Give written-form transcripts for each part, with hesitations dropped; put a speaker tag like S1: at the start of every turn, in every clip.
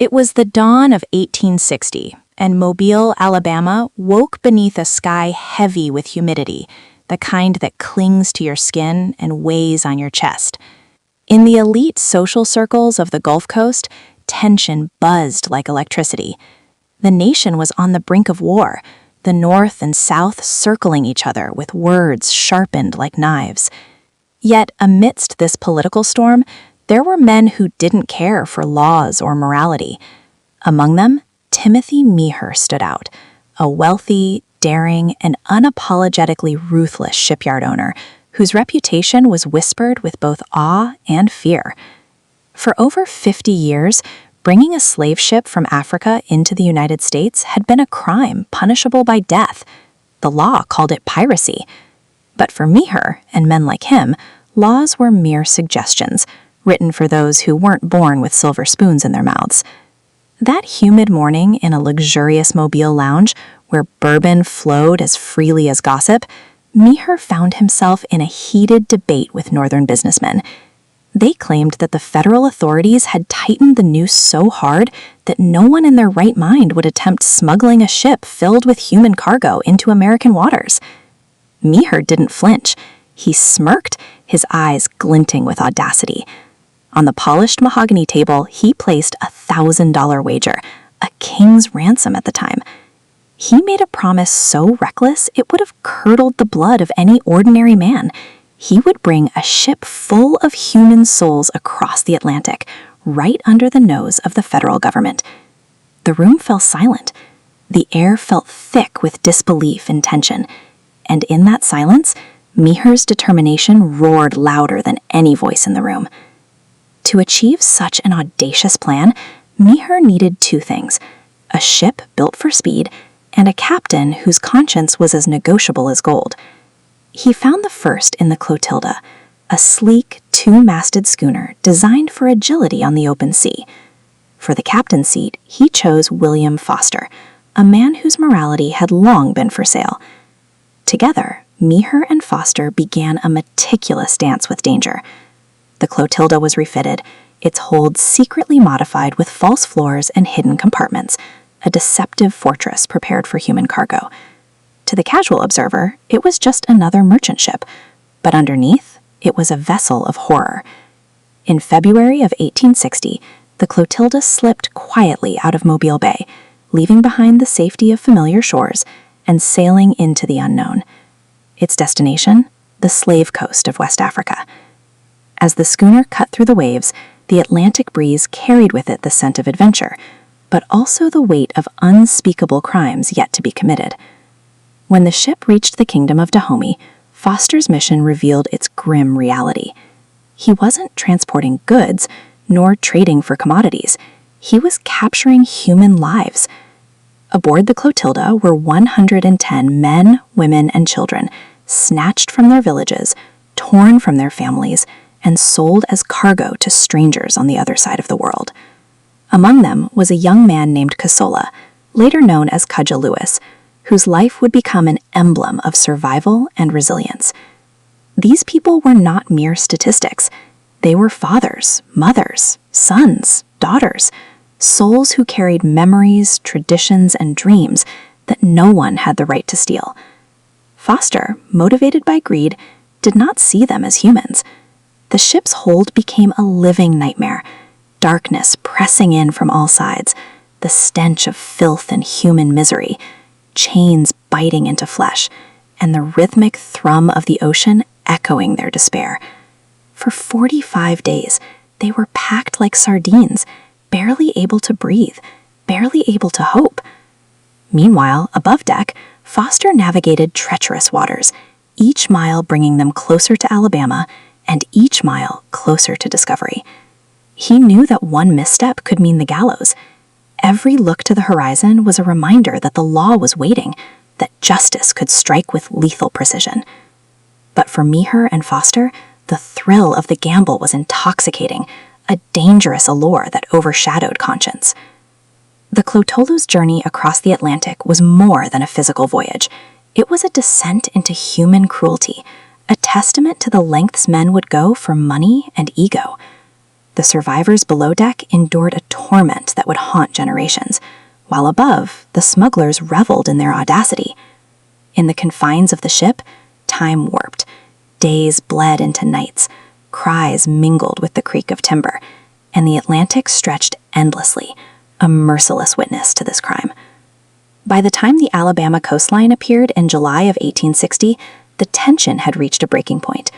S1: It was the dawn of 1860, and Mobile, Alabama woke beneath a sky heavy with humidity, the kind that clings to your skin and weighs on your chest. In the elite social circles of the Gulf Coast, tension buzzed like electricity. The nation was on the brink of war, the North and South circling each other with words sharpened like knives. Yet, amidst this political storm, there were men who didn't care for laws or morality. Among them, Timothy Meaher stood out, a wealthy, daring, and unapologetically ruthless shipyard owner whose reputation was whispered with both awe and fear. For over 50 years, bringing a slave ship from Africa into the United States had been a crime punishable by death. The law called it piracy. But for Meaher and men like him, laws were mere suggestions, written for those who weren't born with silver spoons in their mouths. That humid morning in a luxurious Mobile lounge, where bourbon flowed as freely as gossip, Meaher found himself in a heated debate with northern businessmen. They claimed that the federal authorities had tightened the noose so hard that no one in their right mind would attempt smuggling a ship filled with human cargo into American waters. Meaher didn't flinch. He smirked, his eyes glinting with audacity. On the polished mahogany table, he placed a $1,000 wager, a king's ransom at the time. He made a promise so reckless it would have curdled the blood of any ordinary man. He would bring a ship full of human souls across the Atlantic, right under the nose of the federal government. The room fell silent. The air felt thick with disbelief and tension. And in that silence, Meaher's determination roared louder than any voice in the room. To achieve such an audacious plan, Meaher needed two things: a ship built for speed and a captain whose conscience was as negotiable as gold. He found the first in the Clotilda, a sleek, two-masted schooner designed for agility on the open sea. For the captain's seat, he chose William Foster, a man whose morality had long been for sale. Together, Meaher and Foster began a meticulous dance with danger. The Clotilda was refitted, its hold secretly modified with false floors and hidden compartments, a deceptive fortress prepared for human cargo. To the casual observer, it was just another merchant ship, but underneath, it was a vessel of horror. In February of 1860, the Clotilda slipped quietly out of Mobile Bay, leaving behind the safety of familiar shores and sailing into the unknown. Its destination? The slave coast of West Africa. As the schooner cut through the waves, the Atlantic breeze carried with it the scent of adventure, but also the weight of unspeakable crimes yet to be committed. When the ship reached the kingdom of Dahomey, Foster's mission revealed its grim reality. He wasn't transporting goods, nor trading for commodities. He was capturing human lives. Aboard the Clotilda were 110 men, women, and children, snatched from their villages, torn from their families, and sold as cargo to strangers on the other side of the world. Among them was a young man named Casola, later known as Cudjo Lewis, whose life would become an emblem of survival and resilience. These people were not mere statistics. They were fathers, mothers, sons, daughters, souls who carried memories, traditions, and dreams that no one had the right to steal. Foster, motivated by greed, did not see them as humans. The ship's hold became a living nightmare, darkness pressing in from all sides, the stench of filth and human misery, chains biting into flesh, and the rhythmic thrum of the ocean echoing their despair. For 45 days, they were packed like sardines, barely able to breathe, barely able to hope. Meanwhile, above deck, Foster navigated treacherous waters, each mile bringing them closer to Alabama and each mile closer to discovery. He knew that one misstep could mean the gallows. Every look to the horizon was a reminder that the law was waiting, that justice could strike with lethal precision. But for Meaher and Foster, the thrill of the gamble was intoxicating, a dangerous allure that overshadowed conscience. The Clotilda's journey across the Atlantic was more than a physical voyage. It was a descent into human cruelty, a testament to the lengths men would go for money and ego. The survivors below deck endured a torment that would haunt generations, while above, the smugglers reveled in their audacity. In the confines of the ship, time warped. Days bled into nights, cries mingled with the creak of timber, and the Atlantic stretched endlessly, a merciless witness to this crime. By the time the Alabama coastline appeared in July of 1860, the tension had reached a breaking point.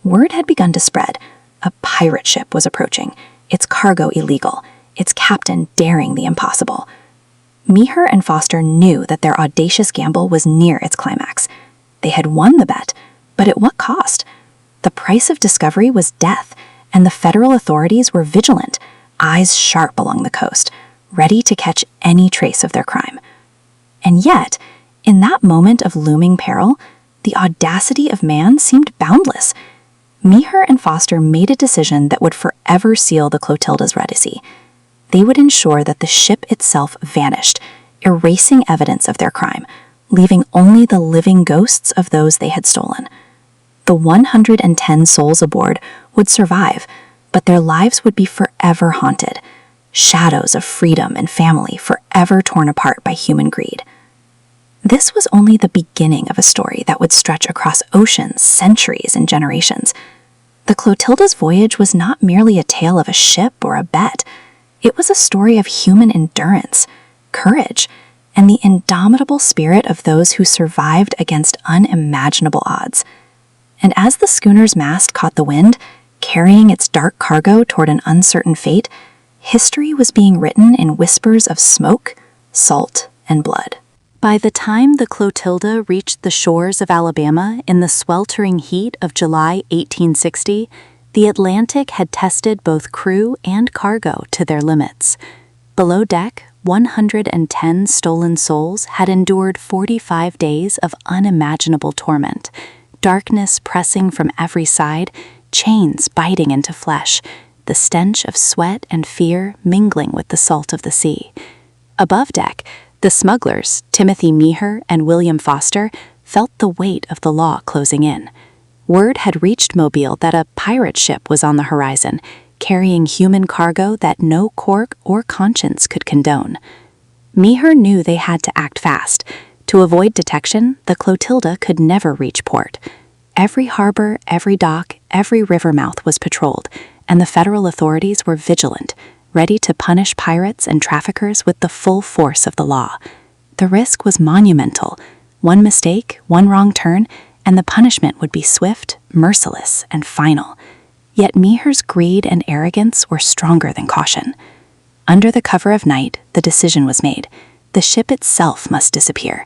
S1: Word had begun to spread. A pirate ship was approaching, its cargo illegal, its captain daring the impossible. Meaher and Foster knew that their audacious gamble was near its climax. They had won the bet, but at what cost? The price of discovery was death, and the federal authorities were vigilant, eyes sharp along the coast, ready to catch any trace of their crime. And yet, in that moment of looming peril, the audacity of man seemed boundless. Meaher and Foster made a decision that would forever seal the Clotilda's legacy. They would ensure that the ship itself vanished, erasing evidence of their crime, leaving only the living ghosts of those they had stolen. The 110 souls aboard would survive, but their lives would be forever haunted, shadows of freedom and family forever torn apart by human greed. This was only the beginning of a story that would stretch across oceans, centuries, and generations. The Clotilda's voyage was not merely a tale of a ship or a bet. It was a story of human endurance, courage, and the indomitable spirit of those who survived against unimaginable odds. And as the schooner's mast caught the wind, carrying its dark cargo toward an uncertain fate, history was being written in whispers of smoke, salt, and blood. By the time the Clotilda reached the shores of Alabama in the sweltering heat of July 1860, the Atlantic had tested both crew and cargo to their limits. Below deck, 110 stolen souls had endured 45 days of unimaginable torment, darkness pressing from every side, chains biting into flesh, the stench of sweat and fear mingling with the salt of the sea. Above deck, the smugglers, Timothy Meaher and William Foster, felt the weight of the law closing in. Word had reached Mobile that a pirate ship was on the horizon, carrying human cargo that no court or conscience could condone. Meaher knew they had to act fast. To avoid detection, the Clotilda could never reach port. Every harbor, every dock, every river mouth was patrolled, and the federal authorities were vigilant, ready to punish pirates and traffickers with the full force of the law. The risk was monumental. One mistake, one wrong turn, and the punishment would be swift, merciless, and final. Yet Meaher's greed and arrogance were stronger than caution. Under the cover of night, the decision was made. The ship itself must disappear.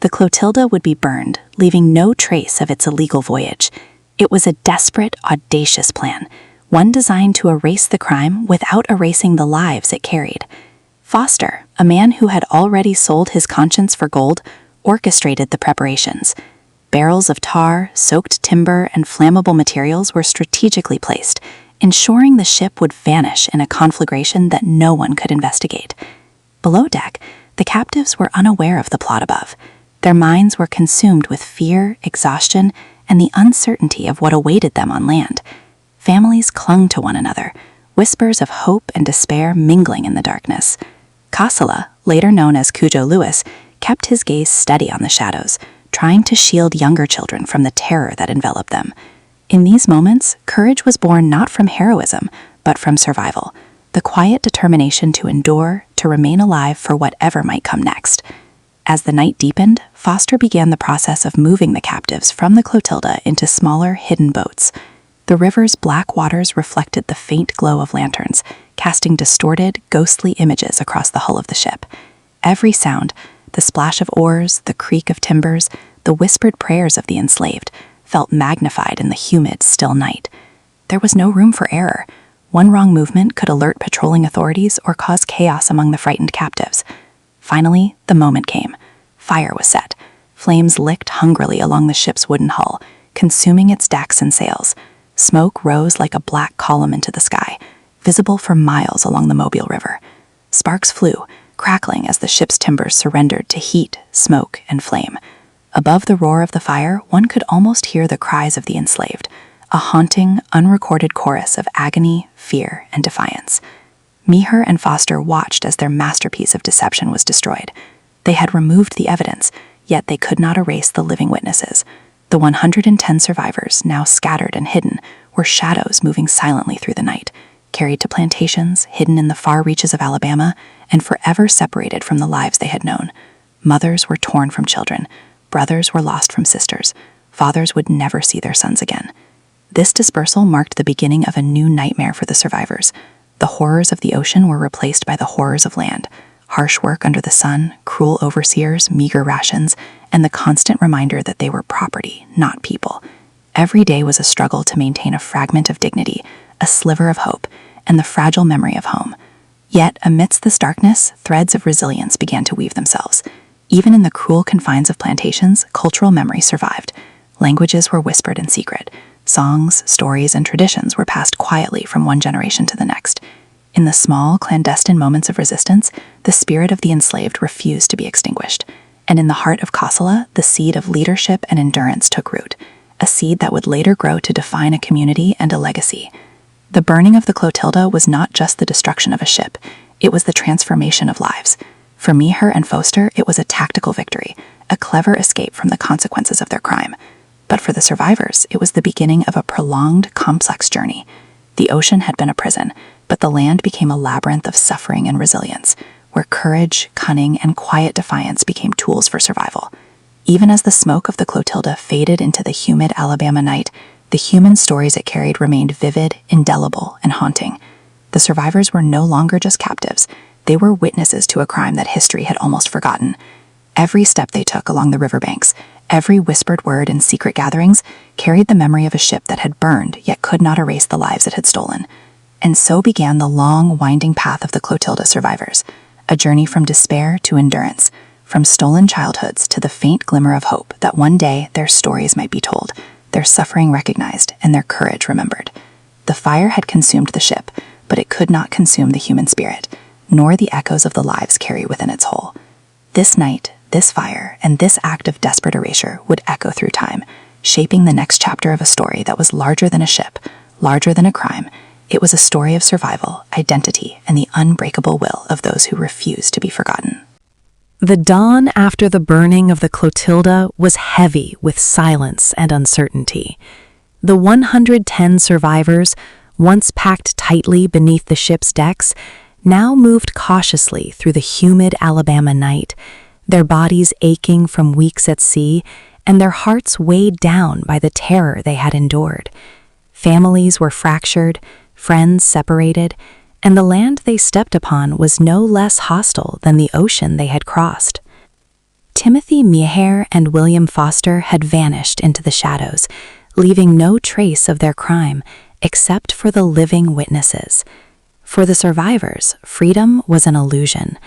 S1: The Clotilda would be burned, leaving no trace of its illegal voyage. It was a desperate, audacious plan, one designed to erase the crime without erasing the lives it carried. Foster, a man who had already sold his conscience for gold, orchestrated the preparations. Barrels of tar, soaked timber, and flammable materials were strategically placed, ensuring the ship would vanish in a conflagration that no one could investigate. Below deck, the captives were unaware of the plot above. Their minds were consumed with fear, exhaustion, and the uncertainty of what awaited them on land. Families clung to one another, whispers of hope and despair mingling in the darkness. Cosala, later known as Cudjo Lewis, kept his gaze steady on the shadows, trying to shield younger children from the terror that enveloped them. In these moments, courage was born not from heroism, but from survival, the quiet determination to endure, to remain alive for whatever might come next. As the night deepened, Foster began the process of moving the captives from the Clotilda into smaller, hidden boats. The river's black waters reflected the faint glow of lanterns, casting distorted, ghostly images across the hull of the ship. Every sound, the splash of oars, the creak of timbers, the whispered prayers of the enslaved, felt magnified in the humid, still night. There was no room for error. One wrong movement could alert patrolling authorities or cause chaos among the frightened captives. Finally, the moment came. Fire was set. Flames licked hungrily along the ship's wooden hull, consuming its decks and sails. Smoke rose like a black column into the sky, visible for miles along the Mobile River. Sparks flew, crackling as the ship's timbers surrendered to heat, smoke, and flame. Above the roar of the fire, one could almost hear the cries of the enslaved, a haunting, unrecorded chorus of agony, fear, and defiance. Meaher and Foster watched as their masterpiece of deception was destroyed. They had removed the evidence, yet they could not erase the living witnesses. The 110 survivors, now scattered and hidden, were shadows moving silently through the night, carried to plantations, hidden in the far reaches of Alabama, and forever separated from the lives they had known. Mothers were torn from children, brothers were lost from sisters, fathers would never see their sons again. This dispersal marked the beginning of a new nightmare for the survivors. The horrors of the ocean were replaced by the horrors of land. Harsh work under the sun, cruel overseers, meager rations, and the constant reminder that they were property, not people. Every day was a struggle to maintain a fragment of dignity, a sliver of hope, and the fragile memory of home. Yet, amidst this darkness, threads of resilience began to weave themselves. Even in the cruel confines of plantations, cultural memory survived. Languages were whispered in secret. Songs, stories, and traditions were passed quietly from one generation to the next. In the small, clandestine moments of resistance, the spirit of the enslaved refused to be extinguished. And in the heart of Clotilda, the seed of leadership and endurance took root, a seed that would later grow to define a community and a legacy. The burning of the Clotilda was not just the destruction of a ship, it was the transformation of lives. For Meaher and Foster, it was a tactical victory, a clever escape from the consequences of their crime. But for the survivors, it was the beginning of a prolonged, complex journey. The ocean had been a prison, but the land became a labyrinth of suffering and resilience, where courage, cunning, and quiet defiance became tools for survival. Even as the smoke of the Clotilda faded into the humid Alabama night, the human stories it carried remained vivid, indelible, and haunting. The survivors were no longer just captives. They were witnesses to a crime that history had almost forgotten. Every step they took along the riverbanks, every whispered word in secret gatherings, carried the memory of a ship that had burned yet could not erase the lives it had stolen. And so began the long, winding path of the Clotilda survivors, a journey from despair to endurance, from stolen childhoods to the faint glimmer of hope that one day their stories might be told, their suffering recognized, and their courage remembered. The fire had consumed the ship, but it could not consume the human spirit, nor the echoes of the lives carried within its hull. This night, this fire, and this act of desperate erasure would echo through time, shaping the next chapter of a story that was larger than a ship, larger than a crime. It was a story of survival, identity, and the unbreakable will of those who refused to be forgotten.
S2: The dawn after the burning of the Clotilda was heavy with silence and uncertainty. The 110 survivors, once packed tightly beneath the ship's decks, now moved cautiously through the humid Alabama night, their bodies aching from weeks at sea and their hearts weighed down by the terror they had endured. Families were fractured, friends separated, and the land they stepped upon was no less hostile than the ocean they had crossed. Timothy Meaher and William Foster had vanished into the shadows, leaving no trace of their crime except for the living witnesses. For the survivors, freedom was an illusion.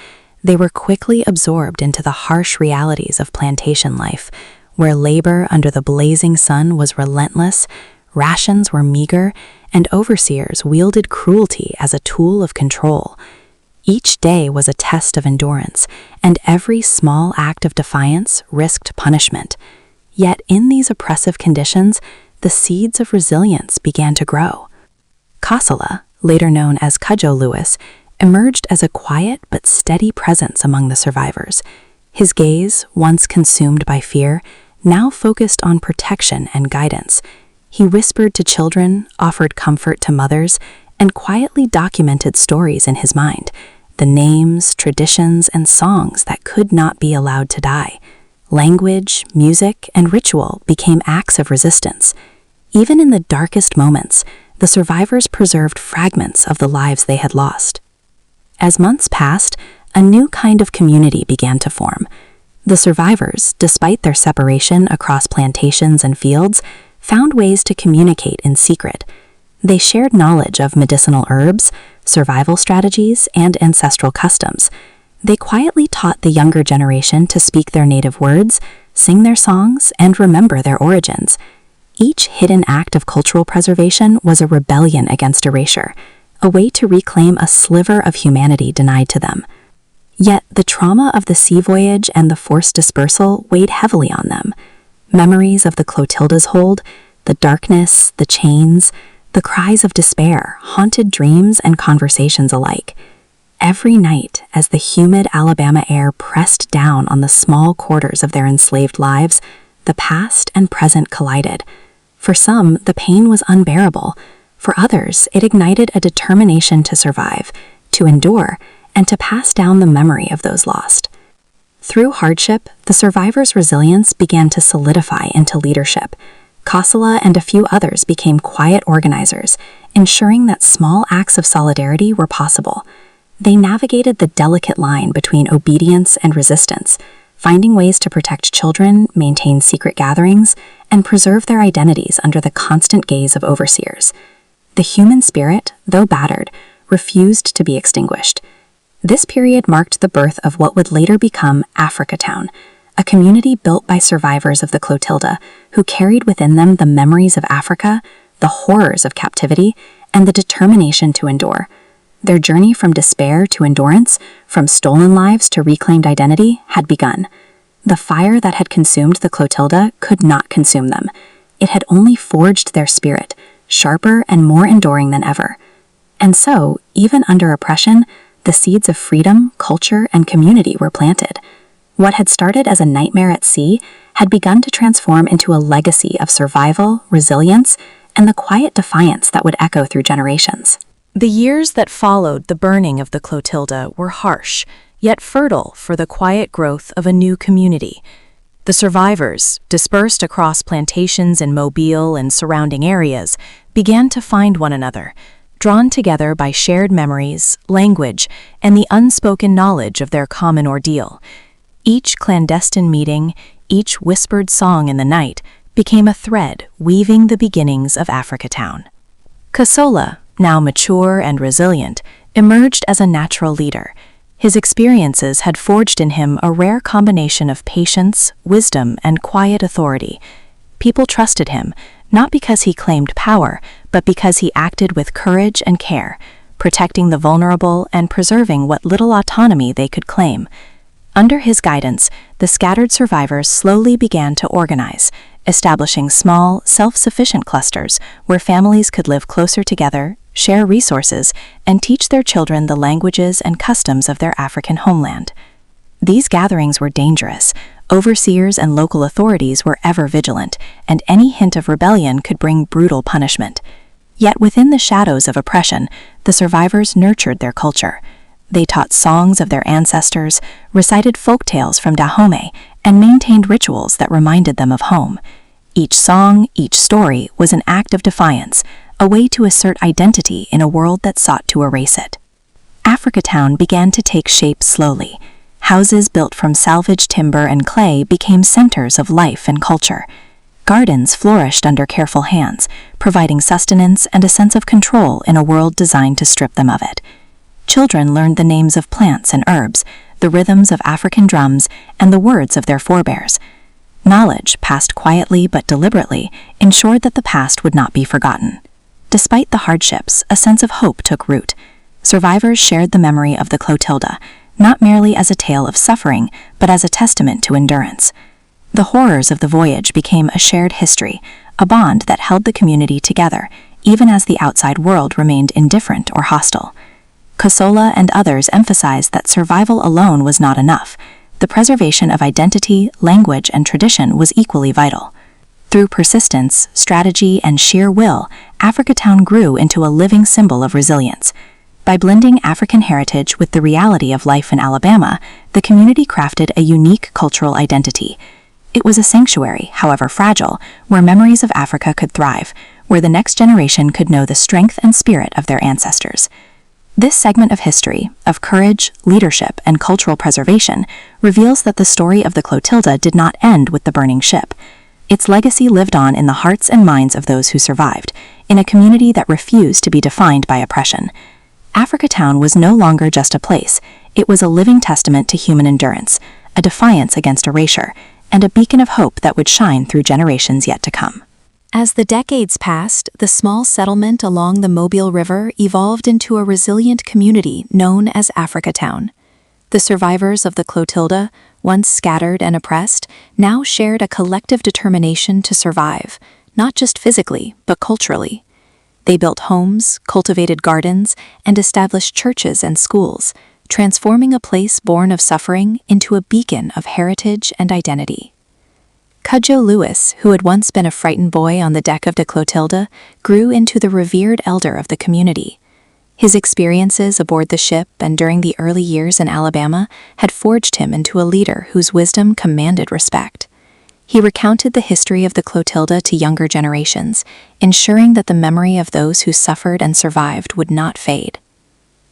S2: They were quickly absorbed into the harsh realities of plantation life, where labor under the blazing sun was relentless, rations were meager, and overseers wielded cruelty as a tool of control. Each day was a test of endurance, and every small act of defiance risked punishment. Yet in these oppressive conditions, the seeds of resilience began to grow. Clotilda, later known as Cudjo Lewis, emerged as a quiet but steady presence among the survivors. His gaze, once consumed by fear, now focused on protection and guidance. He whispered to children, offered comfort to mothers, and quietly documented stories in his mind, the names, traditions, and songs that could not be allowed to die. Language, music, and ritual became acts of resistance. Even in the darkest moments, the survivors preserved fragments of the lives they had lost. As months passed, a new kind of community began to form. The survivors, despite their separation across plantations and fields, found ways to communicate in secret. They shared knowledge of medicinal herbs, survival strategies, and ancestral customs. They quietly taught the younger generation to speak their native words, sing their songs, and remember their origins. Each hidden act of cultural preservation was a rebellion against erasure, a way to reclaim a sliver of humanity denied to them. Yet the trauma of the sea voyage and the forced dispersal weighed heavily on them. Memories of the Clotilda's hold, The darkness, the chains, the cries of despair haunted dreams and conversations alike. Every night, as the humid Alabama air pressed down on the small quarters of their enslaved lives, the past and present collided. For some, the pain was unbearable. For others, it ignited a determination to survive, to endure, and to pass down the memory of those lost. Through hardship, the survivors' resilience began to solidify into leadership. Cosala and a few others became quiet organizers, ensuring that small acts of solidarity were possible. They navigated the delicate line between obedience and resistance, finding ways to protect children, maintain secret gatherings, and preserve their identities under the constant gaze of overseers. The human spirit, though battered, refused to be extinguished. This period marked the birth of what would later become Africatown, a community built by survivors of the Clotilda who carried within them the memories of Africa, the horrors of captivity, and the determination to endure. Their journey from despair to endurance, from stolen lives to reclaimed identity, had begun. The fire that had consumed the Clotilda could not consume them. It had only forged their spirit, sharper and more enduring than ever. And so, even under oppression, the seeds of freedom, culture, and community were planted. What had started as a nightmare at sea had begun to transform into a legacy of survival, resilience, and the quiet defiance that would echo through generations.
S1: The years that followed the burning of the Clotilda were harsh, yet fertile for the quiet growth of a new community. The survivors, dispersed across plantations in Mobile and surrounding areas, began to find one another, drawn together by shared memories, language, and the unspoken knowledge of their common ordeal. Each clandestine meeting, each whispered song in the night, became a thread weaving the beginnings of Africatown. Cosala, now mature and resilient, emerged as a natural leader. His experiences had forged in him a rare combination of patience, wisdom, and quiet authority. People trusted him, not because he claimed power, but because he acted with courage and care, protecting the vulnerable and preserving what little autonomy they could claim. Under his guidance, the scattered survivors slowly began to organize, establishing small, self-sufficient clusters where families could live closer together, share resources, and teach their children the languages and customs of their African homeland. These gatherings were dangerous. Overseers and local authorities were ever vigilant, and any hint of rebellion could bring brutal punishment. Yet within the shadows of oppression, the survivors nurtured their culture. They taught songs of their ancestors, recited folk tales from Dahomey, and maintained rituals that reminded them of home. Each song, each story was an act of defiance, a way to assert identity in a world that sought to erase it. Africatown began to take shape slowly. Houses built from salvaged timber and clay became centers of life and culture. Gardens flourished under careful hands, providing sustenance and a sense of control in a world designed to strip them of it. Children learned the names of plants and herbs, the rhythms of African drums, and the words of their forebears. Knowledge, passed quietly but deliberately, ensured that the past would not be forgotten. Despite the hardships, a sense of hope took root. Survivors shared the memory of the Clotilda, not merely as a tale of suffering, but as a testament to endurance. The horrors of the voyage became a shared history, a bond that held the community together, even as the outside world remained indifferent or hostile. Cosala and others emphasized that survival alone was not enough. The preservation of identity, language, and tradition was equally vital. Through persistence, strategy, and sheer will, Africatown grew into a living symbol of resilience. By blending African heritage with the reality of life in Alabama, the community crafted a unique cultural identity. It was a sanctuary, however fragile, where memories of Africa could thrive, where the next generation could know the strength and spirit of their ancestors. This segment of history, of courage, leadership, and cultural preservation, reveals that the story of the Clotilda did not end with the burning ship. Its legacy lived on in the hearts and minds of those who survived, in a community that refused to be defined by oppression. Africatown was no longer just a place. It was a living testament to human endurance, a defiance against erasure, and a beacon of hope that would shine through generations yet to come. As the decades passed, the small settlement along the Mobile River evolved into a resilient community known as Africatown. The survivors of the Clotilda, once scattered and oppressed, now shared a collective determination to survive, not just physically, but culturally. They built homes, cultivated gardens, and established churches and schools, transforming a place born of suffering into a beacon of heritage and identity. Cudjo Lewis, who had once been a frightened boy on the deck of the Clotilda, grew into the revered elder of the community. His experiences aboard the ship and during the early years in Alabama had forged him into a leader whose wisdom commanded respect. He recounted the history of the Clotilda to younger generations, ensuring that the memory of those who suffered and survived would not fade.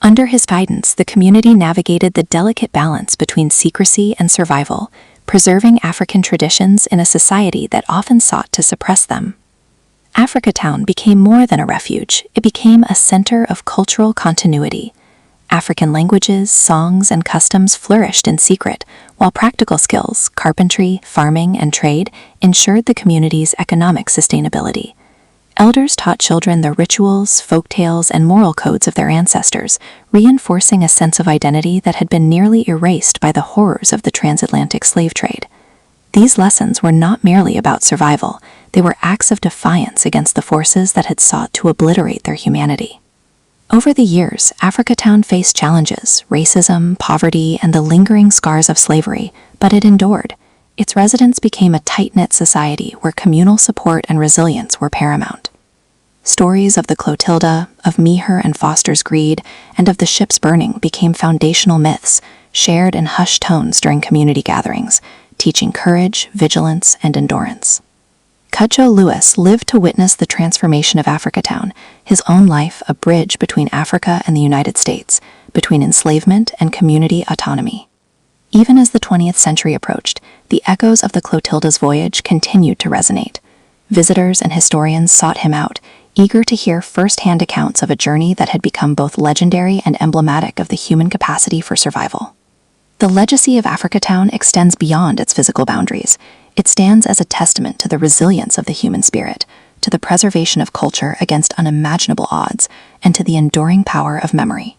S1: Under his guidance, the community navigated the delicate balance between secrecy and survival, preserving African traditions in a society that often sought to suppress them. Africatown became more than a refuge. It became a center of cultural continuity. African languages, songs, and customs flourished in secret, while practical skills, carpentry, farming, and trade ensured the community's economic sustainability. Elders taught children the rituals, folktales, and moral codes of their ancestors, reinforcing a sense of identity that had been nearly erased by the horrors of the transatlantic slave trade. These lessons were not merely about survival, they were acts of defiance against the forces that had sought to obliterate their humanity. Over the years, Africatown faced challenges, racism, poverty, and the lingering scars of slavery, but it endured. Its residents became a tight-knit society where communal support and resilience were paramount. Stories of the Clotilda, of Meaher and Foster's greed, and of the ship's burning became foundational myths, shared in hushed tones during community gatherings, teaching courage, vigilance, and endurance. Cudjo Lewis lived to witness the transformation of Africatown, his own life a bridge between Africa and the United States, between enslavement and community autonomy. Even as the 20th century approached, the echoes of the Clotilda's voyage continued to resonate. Visitors and historians sought him out, eager to hear first-hand accounts of a journey that had become both legendary and emblematic of the human capacity for survival. The legacy of Africatown extends beyond its physical boundaries. It stands as a testament to the resilience of the human spirit, to the preservation of culture against unimaginable odds, and to the enduring power of memory.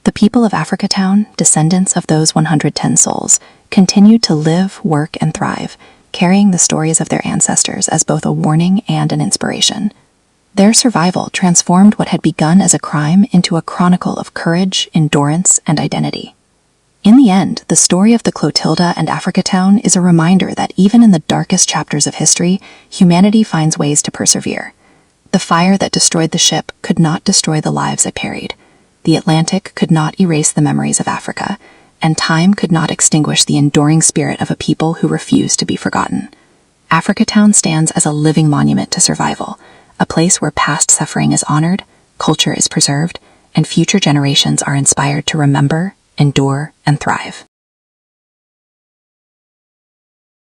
S1: The people of Africatown, descendants of those 110 souls, continued to live, work, and thrive, carrying the stories of their ancestors as both a warning and an inspiration. Their survival transformed what had begun as a crime into a chronicle of courage, endurance, and identity. In the end, the story of the Clotilda and Africatown is a reminder that even in the darkest chapters of history, humanity finds ways to persevere. The fire that destroyed the ship could not destroy the lives it carried. The Atlantic could not erase the memories of Africa, and time could not extinguish the enduring spirit of a people who refused to be forgotten. Africatown stands as a living monument to survival, a place where past suffering is honored, culture is preserved, and future generations are inspired to remember, endure, and thrive.